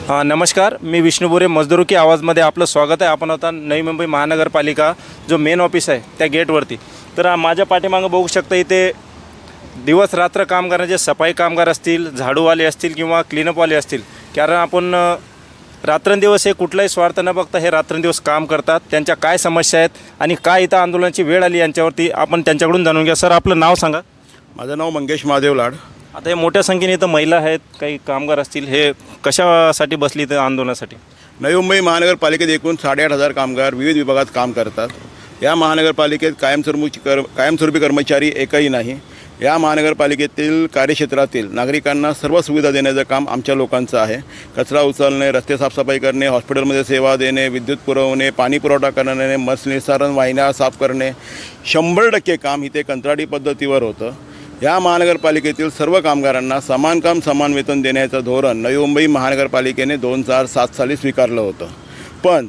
नमस्कार, मी विष्णू बोरे, मजदूर की आवाजमध्ये आपलं स्वागत आहे। आपण आता नवी मुंबई महानगरपालिका जो मेन ऑफिस आहे त्या गेटवरती। तर माझ्या पाठीमागं बघू शकता इथे दिवस रात्र काम करणारे सफाई कामगार असतील, झाडूवाले असतील किंवा क्लीनअपवाले असतील, कारण आपण रात्रंदिवस हे कुठलाही स्वार्थ न बघता हे रात्रंदिवस काम करतात। त्यांच्या काय समस्या आहेत आणि काय इथं आंदोलनाची वेळ आली यांच्यावरती आपण त्यांच्याकडून जाणून घ्या। सर, आपलं नाव सांगा। माझं नाव मंगेश महादेव लाड। आता हे मोठ्या संख्येने इथं महिला आहेत, काही कामगार असतील, हे कशासाठी बसली इथं आंदोलनासाठी? नवी मुंबई महानगरपालिकेत एकूण 8,500 कामगार विविध विभागात काम करतात। या महानगरपालिकेत कायमस्वरूपी कर्मचारी एकही नाही। या महानगरपालिकेतील कार्यक्षेत्रातील नागरिकांना सर्व सुविधा देण्याचं काम आमच्या लोकांचं आहे। कचरा उचलणे, रस्ते साफसफाई करणे, हॉस्पिटलमध्ये सेवा देणे, विद्युत पुरवणे, पाणी पुरवठा करणे, मत्स निस्सारण वाहिन्या साफ करणे, 100% काम इथे कंत्राटी पद्धतीवर होतं। या महानगरपालिकेतील सर्व कामगारांना समान काम समान वेतन देण्याचं धोरण नवी मुंबई महानगरपालिकेने 2007 साली स्वीकारलं होतं। पण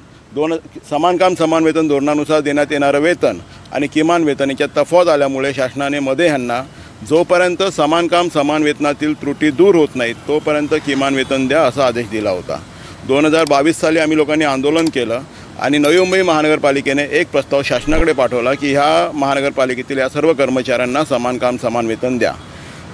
समान काम समान वेतन धोरणानुसार देण्यात येणारं वेतन आणि किमान वेतन याच्यात तफावत आल्यामुळे शासनाने मध्ये ह्यांना जोपर्यंत समान काम समान वेतनातील त्रुटी दूर होत नाहीत तोपर्यंत किमान वेतन द्या असा आदेश दिला होता। 2022 साली आम्ही लोकांनी आंदोलन केलं आणि नवी मुंबई महानगरपालिकेने एक प्रस्ताव शासनाकडे पाठवला की ह्या महानगरपालिकेतील या सर्व कर्मचाऱ्यांना समान काम समान वेतन द्या।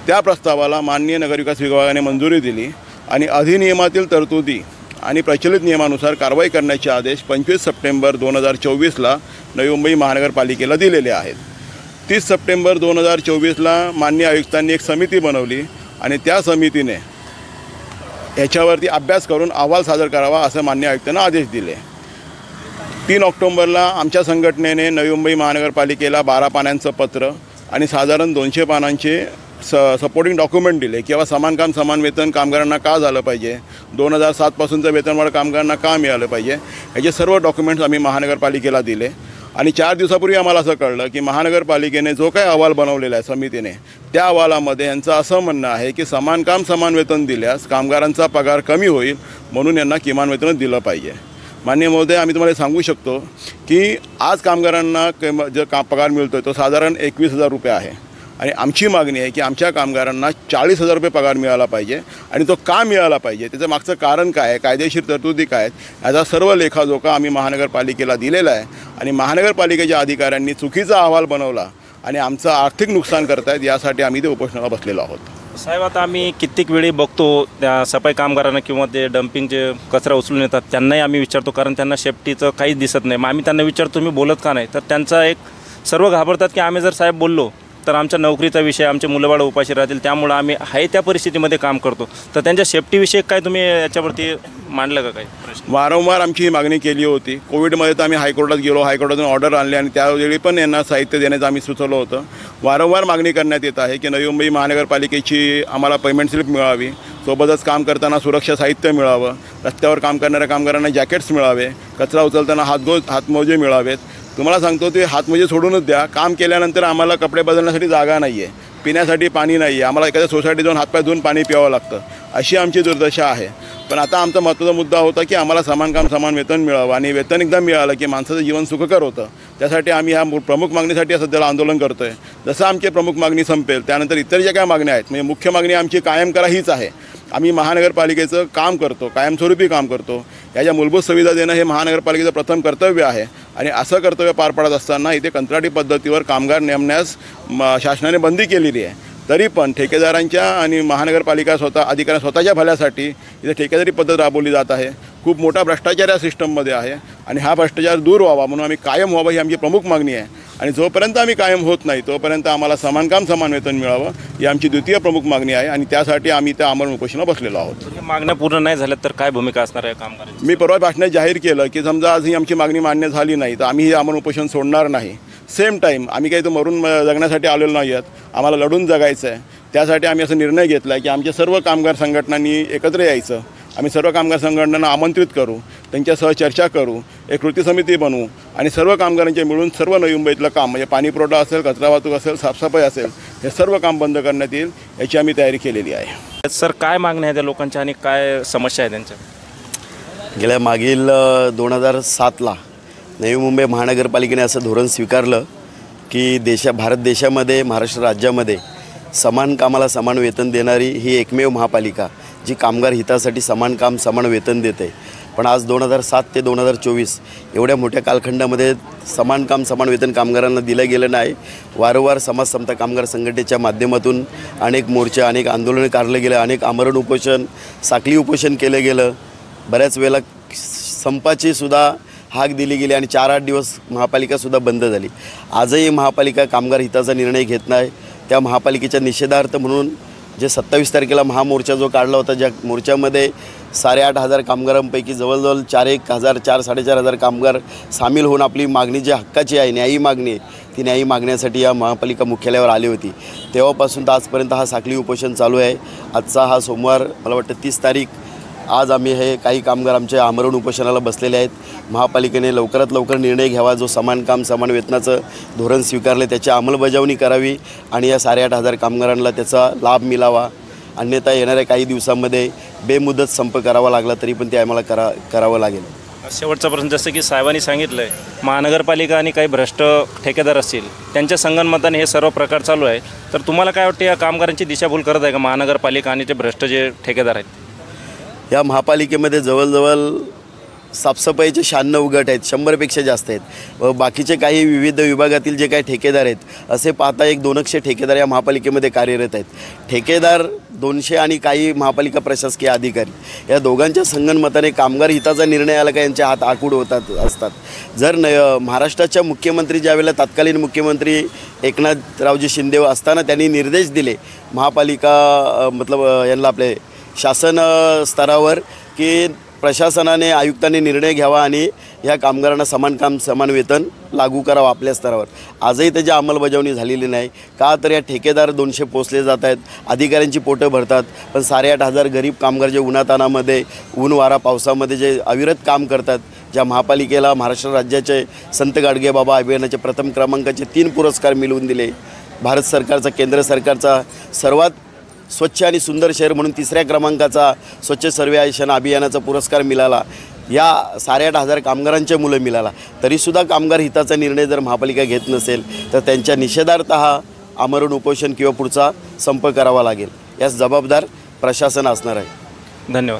त्या प्रस्तावाला माननीय नगरविकास विभागाने मंजुरी दिली आणि अधिनियमातील तरतुदी आणि प्रचलित नियमानुसार कारवाई करण्याचे आदेश 25 सप्टेंबर 2024ला नवी मुंबई महानगरपालिकेला दिलेले आहेत। 30 सप्टेंबर 2024ला माननीय आयुक्तांनी एक समिती बनवली आणि त्या समितीने याच्यावरती अभ्यास करून अहवाल सादर करावा असं माननीय आयुक्तांना आदेश दिले। 3 ऑक्टोबरला आमच्या संघटनेने नवी मुंबई महानगरपालिकेला 12 पानांचं पत्र आणि साधारण 200 पानांचे सपोर्टिंग डॉक्युमेंट दिले किंवा समान काम समान वेतन कामगारांना का झालं पाहिजे, 2007 पासूनचं वेतनवाढ कामगारांना का मिळालं पाहिजे, याचे सर्व डॉक्युमेंट्स आम्ही महानगरपालिकेला दिले। आणि 4 दिवसापूर्वी आम्हाला असं कळलं की महानगरपालिकेने जो काही अहवाल बनवलेला आहे समितीने, त्या अहवालामध्ये यांचं असं म्हणणं आहे की समान काम समान वेतन दिल्यास कामगारांचा पगार कमी होईल, म्हणून यांना किमान वेतन दिलं पाहिजे। माननीय महोदय, आम्ही तुम्हाला सांगू शकतो की आज कामगारांना जो पगार मिळतो तो साधारण 21,000 रुपये आहे आणि आमची मागणी आहे की आमच्या कामगारांना 40,000 रुपये पगार मिळाला पाहिजे। आणि तो का मिळाला पाहिजे, त्याचं मागचं कारण काय आहे, कायदेशीर तरतुदी काय आहेत, याचा सर्व लेखाजोखा आम्ही महानगरपालिकेला दिलेला आहे। आणि महानगरपालिकेच्या अधिकाऱ्यांनी चुकीचा अहवाल बनवला आणि आमचं आर्थिक नुकसान करतायत, यासाठी आम्ही ते उपोषणाला बसलेलो आहोत। साहेब, आता आम्ही कित्येक वेळी बघतो त्या सफाई कामगारांना किंवा ते डम्पिंगचे कचरा उचलून येतात त्यांनाही आम्ही विचारतो, कारण त्यांना सेफ्टीचं काहीच दिसत नाही। मग आम्ही त्यांना विचारतो तुम्ही बोलत का नाही, तर त्यांचा एक सर्व घाबरतात की आम्ही जर साहेब बोललो तर आमच्या नोकरीचा विषय, आमचे मुलंबाळ उपाशी राहतील, त्यामुळं आम्ही आहे त्या परिस्थितीमध्ये काम करतो। तर त्यांच्या सेफ्टीविषयी काय तुम्ही याच्यावरती मांडलं का काही प्रश्न? वारंवार आमची ही मागणी केली होती। कोविडमध्ये तर आम्ही हायकोर्टात गेलो, हायकोर्टातून ऑर्डर आणले आणि त्यावेळी पण यांना साहित्य देण्याचं आम्ही सुचवलं होतं। वारंवार मागणी करण्यात येत आहे की नवी मुंबई महानगरपालिकेची आम्हाला पेमेंट स्लिप मिळावी, सोबतच काम करताना सुरक्षा साहित्य मिळावं, रस्त्यावर काम करणाऱ्या कामगारांना जॅकेट्स मिळावे, कचरा उचलताना हातमोजे मिळावेत। तुम्हाला सांगतो ते हातमोजे सोडूनच द्या, काम केल्यानंतर आम्हाला कपडे बदलण्यासाठी जागा नाही आहे, पिण्यासाठी पाणी नाही आहे, आम्हाला एखाद्या सोसायटीत जाऊन हातपाय धुवून पाणी प्यावं लागतं, अशी आमची दुर्दशा आहे। पण आता आमचा महत्त्वाचा मुद्दा होता की आम्हाला समान काम समान वेतन मिळावं आणि वेतन एकदा मिळालं की माणसाचं जीवन सुखकर होतं। त्यासाठी आम्ही ह्या प्रमुख मागणीसाठी सध्याला आंदोलन करतो आहे। जसं आमची प्रमुख मागणी संपेल त्यानंतर इतर ज्या काय मागण्या आहेत, म्हणजे मुख्य मागणी आमची कायम करा हीच आहे। आम्ही महानगरपालिकेचं काम करतो, कायमस्वरूपी काम करतो, याच्या मूलभूत सुविधा देणं हे महानगरपालिकेचं प्रथम कर्तव्य आहे। आणि असं कर्तव्य पार पाडत असताना इथे कंत्राटी पद्धतीवर कामगार नेमण्यास शासनाने बंदी केलेली आहे। तरी पण ठेकेदारांच्या आणि महानगरपालिका अधिकाऱ्यांच्या स्वतःच्या भल्यासाठी इथे ठेकेदारी पद्धत राबवली जात आहे। खूप मोठा भ्रष्टाचार या सिस्टममध्ये आहे आणि हा भ्रष्टाचार दूर व्हावा म्हणून आम्ही कायम व्हावं ही आमची प्रमुख मागणी आहे। आणि जोपर्यंत आम्ही कायम होत नाही तोपर्यंत आम्हाला समान काम समान वेतन मिळावं ही आमची द्वितीय प्रमुख मागणी आहे आणि त्यासाठी आम्ही त्या आमरण उपोषणाला बसलेलो आहोत। मागण्या पूर्ण नाही झाल्या तर काय भूमिका असणार आहे कामगारांची? मी परवा भाषणात जाहीर केलं की समजा आज ही आमची मागणी मान्य झाली नाही तर आम्ही हे आमरण उपोषण सोडणार नाही। सेम टाईम आम्ही काही तो मरून जगण्यासाठी आलेलो नाही आहोत, आम्हाला लढून जगायचं आहे। त्यासाठी आम्ही असा निर्णय घेतला आहे की आमच्या सर्व कामगार संघटनांनी एकत्र यायचं, आम्ही सर्व कामगार संघटनांना आमंत्रित करू, त्यांच्यासह चर्चा करू, एक कृती समिती बनवू आणि सर्व कामगारांचे मिळून सर्व नवी मुंबईतलं काम म्हणजे पाणी पुरवठा असेल, कचरा वाहतूक असेल, साफसफाई असेल, हे सर्व काम बंद करण्यात येईल याची आम्ही तयारी केलेली आहे। सर, काय मागण्या आहेत त्या लोकांच्या आणि काय समस्या आहे त्यांच्या? गेल्या मागील 2007ला नवी मुंबई महानगरपालिकेने असं धोरण स्वीकारलं की भारत देशामध्ये, महाराष्ट्र राज्यामध्ये समान कामाला समान वेतन देणारी ही एकमेव महापालिका जी कामगार हितासाठी समान काम समान वेतन देते, पण आज 2007 ते 2024 एवढ्या मोठ्या कालखंडामध्ये समान काम समान वेतन कामगारांना दिलं गेलं नाही. वारंवार समाज समता कामगार संघटनेच्या माध्यमातून अनेक मोर्चे, अनेक आंदोलनं काढलं गेलं, अनेक आमरण उपोषण, साखळी उपोषण केलं गेलं. बऱ्याच वेळेला संपाची सुद्धा हाक दिली गेली आणि 4-8 दिवस महापालिकासुद्धा बंद झाली. आजही महापालिका कामगार हिताचा निर्णय घेत नाही. त्या महापालिकेच्या निषेधार्थ म्हणून जे 27 तारखेला महामोर्चा जो काढला होता, ज्या मोर्चामध्ये 8,500 कामगारांपैकी जवळजवळ 4,000-4,500 कामगार सामील होऊन आपली मागणी जी हक्काची आहे, न्यायी मागणी आहे, ती न्यायी मागण्यासाठी या महापालिका मुख्यालयावर आली होती. तेव्हापासून तर आजपर्यंत हा साखळी उपोषण चालू आहे. आजचा हा सोमवार, मला वाटतं 30 तारीख. आज आम्ही हे काही कामगार आमच्या आमरण उपोषणाला बसलेले आहेत. महापालिकेने लवकरात लवकर निर्णय घ्यावा. जो समान काम समान वेतनाचं धोरण स्वीकारले त्याची अंमलबजावणी करावी आणि या 8,500 कामगारांना त्याचा लाभ मिळावा. अन्यथा येणाऱ्या काही दिवसांमध्ये बेमुदत संप करावा लागला तरी पण ते आम्हाला करावं लागेल. शेवटचा प्रश्न, जसं की साहेबांनी सांगितलं आहे, महानगरपालिका आणि काही भ्रष्ट ठेकेदार असतील त्यांच्या संगनमताने हे सर्व प्रकार चालू आहे, तर तुम्हाला काय वाटतं, या कामगारांची दिशाभूल करत आहे का महानगरपालिका आणि ते भ्रष्ट जे ठेकेदार आहेत? या महापालिकेमध्ये जवळजवळ साफसफाईचे 96 गट आहेत, 100पेक्षा जास्त आहेत. व बाकीचे काही विविध विभागातील जे काही ठेकेदार आहेत, असे पाहता 1-200 ठेकेदार या महापालिकेमध्ये कार्यरत आहेत. ठेकेदार 200 आणि काही महापालिका प्रशासकीय अधिकारी, या दोघांच्या संगनमताने कामगार हिताचा निर्णय आला का यांचे हात आखूड असतात. जर महाराष्ट्राच्या मुख्यमंत्री ज्यावेळेला तत्कालीन मुख्यमंत्री एकनाथरावजी शिंदे असताना त्यांनी निर्देश दिले महापालिका यांना आपले शासन स्तरावर की प्रशासनाने आयुक्तांनी निर्णय घ्यावा आणि ह्या कामगारांना समान काम समान वेतन लागू करावं आपल्या स्तरावर. आजही त्याची अंमलबजावणी झालेली नाही. का तर या ठेकेदार 200 पोचले जात आहेत, अधिकाऱ्यांची पोटं भरतात, पण 8,500 गरीब कामगार जे उन्हातानामध्ये ऊन वारा पावसामध्ये जे अविरत काम करतात, ज्या महापालिकेला महाराष्ट्र राज्याचे संत गाडगेबाबा अभियानाचे प्रथम क्रमांकाचे 3 पुरस्कार मिळवून दिले. भारत सरकारचा, केंद्र सरकारचा सर्वात स्वच्छ आणि सुंदर शहर म्हणून 3ऱ्या क्रमांकाचा स्वच्छ सर्वेक्षण अभियानाचा पुरस्कार मिळाला. या 8,500 कामगारांच्या मुलं मिळाला. तरीसुद्धा कामगार हिताचा निर्णय जर महापालिका घेत नसेल तर त्यांच्या निषेधार्थ हा आमरण उपोषण किंवा पुढचा संप करावा लागेल. यास जबाबदार प्रशासन असणार आहे. धन्यवाद.